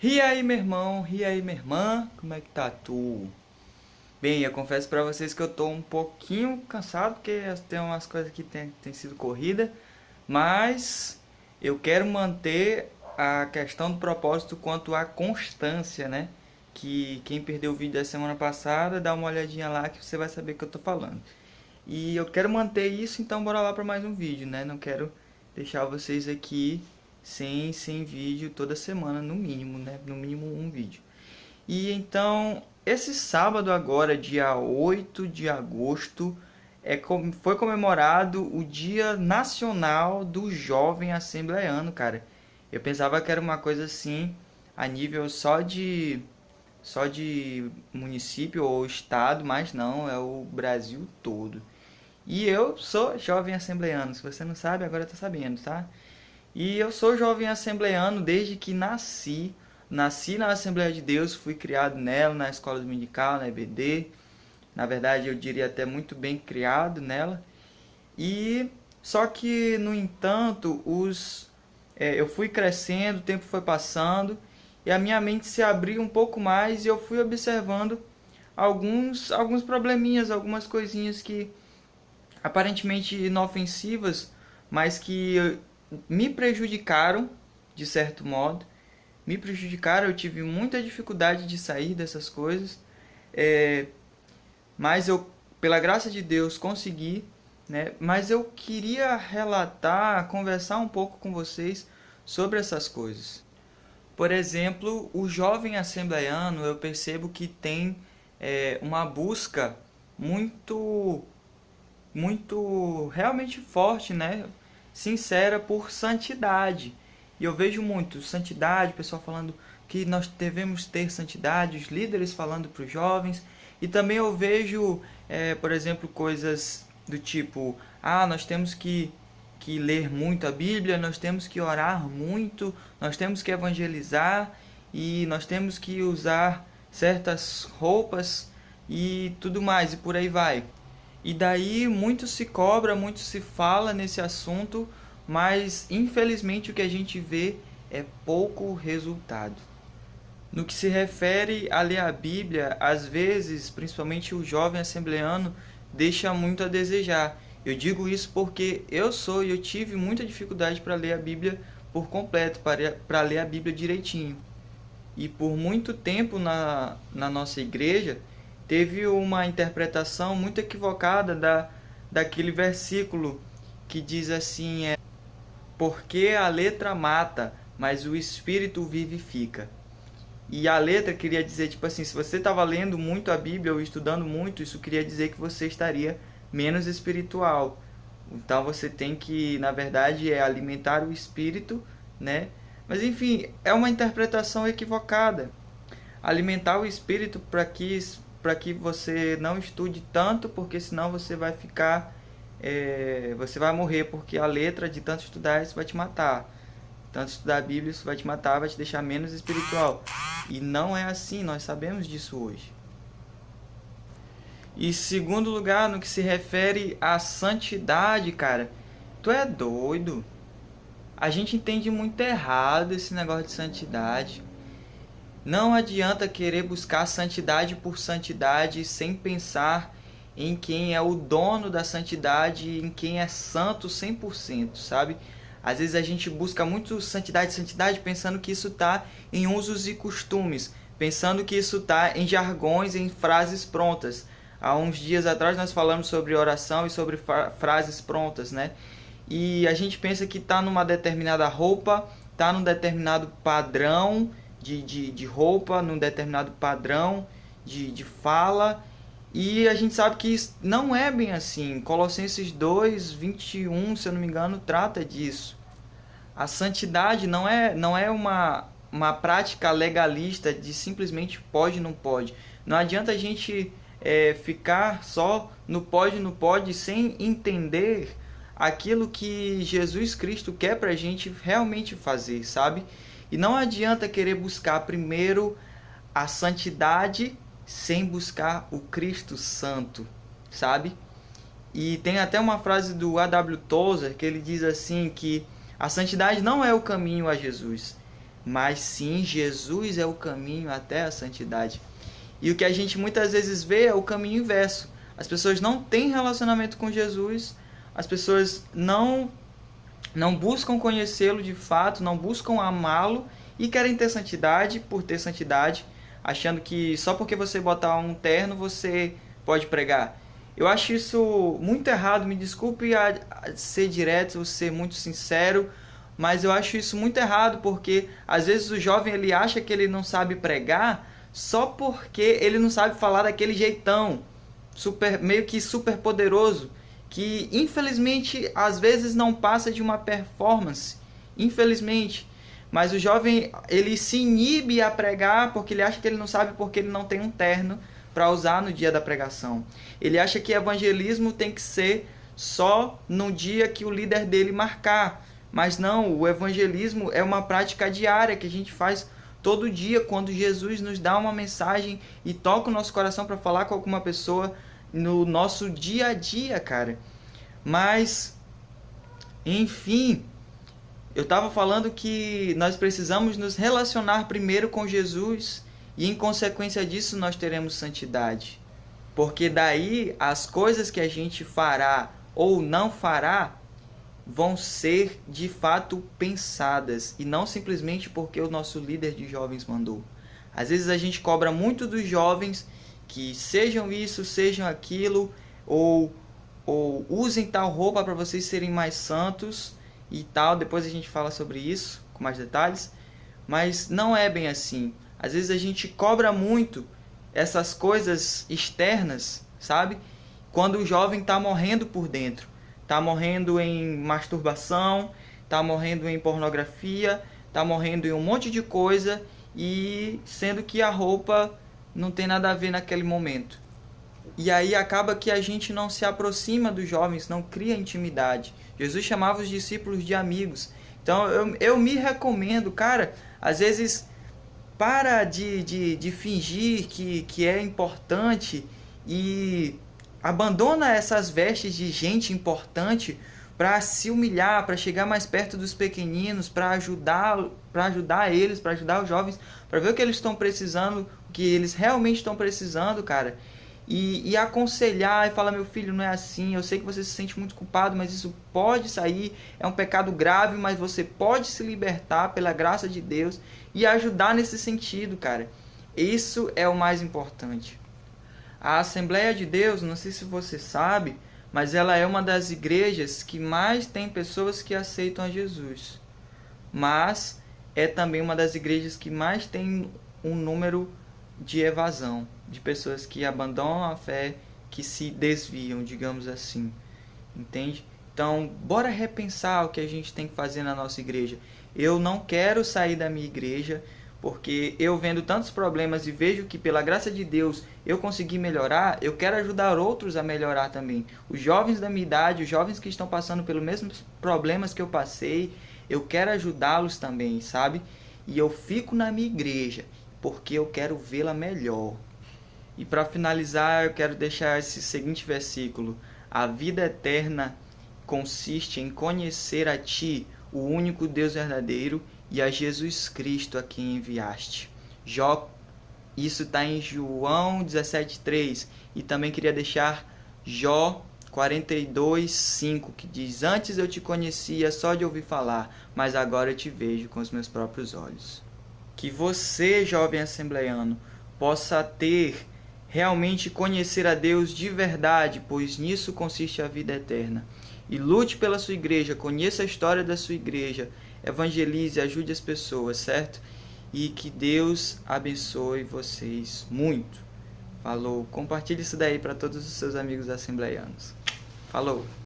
E aí, meu irmão? E aí, minha irmã? Como é que tá tu? Bem, eu confesso pra vocês que eu tô um pouquinho cansado, porque tem umas coisas que tem sido corrida, mas eu quero manter a questão do propósito quanto à constância, né? Que quem perdeu o vídeo da semana passada, dá uma olhadinha lá que você vai saber o que eu tô falando. E eu quero manter isso, então bora lá para mais um vídeo, né? Não quero deixar vocês aqui sem vídeo toda semana, no mínimo, né? No mínimo um vídeo. E então, esse sábado agora, dia 8 de agosto, foi comemorado o Dia Nacional do Jovem Assembleiano, cara. Eu pensava que era uma coisa assim, a nível só de município ou estado, mas não, é o Brasil todo. E eu sou jovem assembleiano, se você não sabe, agora tá sabendo, tá? E eu sou jovem assembleiano desde que nasci. Nasci na Assembleia de Deus, fui criado nela, na escola dominical, na EBD. Na verdade, eu diria até muito bem criado nela. E só que, no entanto, eu fui crescendo, o tempo foi passando e a minha mente se abriu um pouco mais e eu fui observando alguns probleminhas, algumas coisinhas que aparentemente inofensivas, mas que me prejudicaram de certo modo. Me prejudicaram, eu tive muita dificuldade de sair dessas coisas, é, mas eu, pela graça de Deus, consegui, né? Mas eu queria relatar, conversar um pouco com vocês sobre essas coisas. Por exemplo, o jovem assembleiano, eu percebo que tem uma busca muito realmente forte, né? Sincera por santidade. E eu vejo muito santidade, o pessoal falando que nós devemos ter santidade, os líderes falando para os jovens. E também eu vejo, por exemplo, coisas do tipo: nós temos que ler muito a Bíblia, nós temos que orar muito, nós temos que evangelizar e nós temos que usar certas roupas e tudo mais, e por aí vai. E daí muito se cobra, muito se fala nesse assunto, mas infelizmente o que a gente vê é pouco resultado. No que se refere a ler a Bíblia, às vezes, principalmente o jovem assembleano, deixa muito a desejar. Eu digo isso porque eu tive muita dificuldade para ler a Bíblia por completo, para ler a Bíblia direitinho. E por muito tempo na nossa igreja, teve uma interpretação muito equivocada daquele versículo que diz assim: porque a letra mata, mas o espírito vivifica. E a letra queria dizer, tipo assim, se você estava lendo muito a Bíblia ou estudando muito, isso queria dizer que você estaria menos espiritual. Então você tem que, na verdade, alimentar o espírito, né? Mas enfim, é uma interpretação equivocada. Alimentar o espírito para que você não estude tanto, porque senão você vai ficar, você vai morrer, porque a letra de tanto estudar isso vai te matar. Tanto estudar a Bíblia isso vai te matar, vai te deixar menos espiritual. E não é assim, nós sabemos disso hoje. E segundo lugar, no que se refere à santidade, cara, tu é doido. A gente entende muito errado esse negócio de santidade. Não adianta querer buscar santidade por santidade sem pensar em quem é o dono da santidade, em quem é santo 100%, sabe? Às vezes a gente busca muito santidade, santidade, pensando que isso está em usos e costumes, pensando que isso está em jargões, em frases prontas. Há uns dias atrás nós falamos sobre oração e sobre frases prontas, né? E a gente pensa que está numa determinada roupa, está num determinado padrão de roupa, num determinado padrão de fala, e a gente sabe que isso não é bem assim. Colossenses 2:21, se eu não me engano, trata disso. A santidade não é uma prática legalista de simplesmente pode não pode. Não adianta a gente ficar só no pode sem entender aquilo que Jesus Cristo quer pra gente realmente fazer, sabe? E não adianta querer buscar primeiro a santidade sem buscar o Cristo Santo, sabe? E tem até uma frase do A.W. Tozer que ele diz assim que a santidade não é o caminho a Jesus, mas sim Jesus é o caminho até a santidade. E o que a gente muitas vezes vê é o caminho inverso. As pessoas não têm relacionamento com Jesus, as pessoas não buscam conhecê-lo de fato, não buscam amá-lo e querem ter santidade por ter santidade, achando que só porque você botar um terno você pode pregar. Eu acho isso muito errado, me desculpe a ser direto, ser muito sincero, mas eu acho isso muito errado porque às vezes o jovem ele acha que ele não sabe pregar só porque ele não sabe falar daquele jeitão, meio que super poderoso, que infelizmente às vezes não passa de uma performance, infelizmente. Mas o jovem ele se inibe a pregar porque ele acha que ele não sabe, porque ele não tem um terno para usar no dia da pregação. Ele acha que evangelismo tem que ser só no dia que o líder dele marcar. Mas não, o evangelismo é uma prática diária que a gente faz todo dia, quando Jesus nos dá uma mensagem e toca o nosso coração para falar com alguma pessoa no nosso dia a dia, cara. Mas, enfim, eu estava falando que nós precisamos nos relacionar primeiro com Jesus e, em consequência disso, nós teremos santidade. Porque daí as coisas que a gente fará ou não fará vão ser de fato pensadas e não simplesmente porque o nosso líder de jovens mandou. Às vezes a gente cobra muito dos jovens que sejam isso, sejam aquilo, ou usem tal roupa para vocês serem mais santos e tal. Depois a gente fala sobre isso com mais detalhes, mas não é bem assim. Às vezes a gente cobra muito essas coisas externas, sabe? Quando o jovem está morrendo por dentro. Está morrendo em masturbação, está morrendo em pornografia, está morrendo em um monte de coisa, e sendo que a roupa não tem nada a ver naquele momento. E aí acaba que a gente não se aproxima dos jovens, não cria intimidade. Jesus chamava os discípulos de amigos. Então eu me recomendo, cara, às vezes para de fingir que é importante e abandona essas vestes de gente importante para se humilhar, para chegar mais perto dos pequeninos, para ajudar eles, para ajudar os jovens, para ver o que eles estão precisando, o que eles realmente estão precisando, cara. E aconselhar e falar: meu filho, não é assim, eu sei que você se sente muito culpado, mas isso pode sair, é um pecado grave, mas você pode se libertar pela graça de Deus, e ajudar nesse sentido, cara. Isso é o mais importante. A Assembleia de Deus, não sei se você sabe, mas ela é uma das igrejas que mais tem pessoas que aceitam a Jesus. Mas é também uma das igrejas que mais tem um número de evasão, de pessoas que abandonam a fé, que se desviam, digamos assim. Entende? Então, bora repensar o que a gente tem que fazer na nossa igreja. Eu não quero sair da minha igreja, porque eu vendo tantos problemas e vejo que pela graça de Deus eu consegui melhorar. Eu quero ajudar outros a melhorar também. Os jovens da minha idade, os jovens que estão passando pelos mesmos problemas que eu passei, eu quero ajudá-los também, sabe? E eu fico na minha igreja porque eu quero vê-la melhor. E para finalizar, eu quero deixar esse seguinte versículo: a vida eterna consiste em conhecer a Ti, o único Deus verdadeiro, e a Jesus Cristo a quem enviaste. Isso está em João 17,3. E também queria deixar Jó 42,5, que diz: antes eu te conhecia só de ouvir falar, mas agora eu te vejo com os meus próprios olhos. Que você, jovem assembleiano, possa realmente conhecer a Deus de verdade, pois nisso consiste a vida eterna. E lute pela sua igreja, conheça a história da sua igreja, evangelize, ajude as pessoas, certo? E que Deus abençoe vocês muito. Falou. Compartilhe isso daí para todos os seus amigos assembleianos. Falou.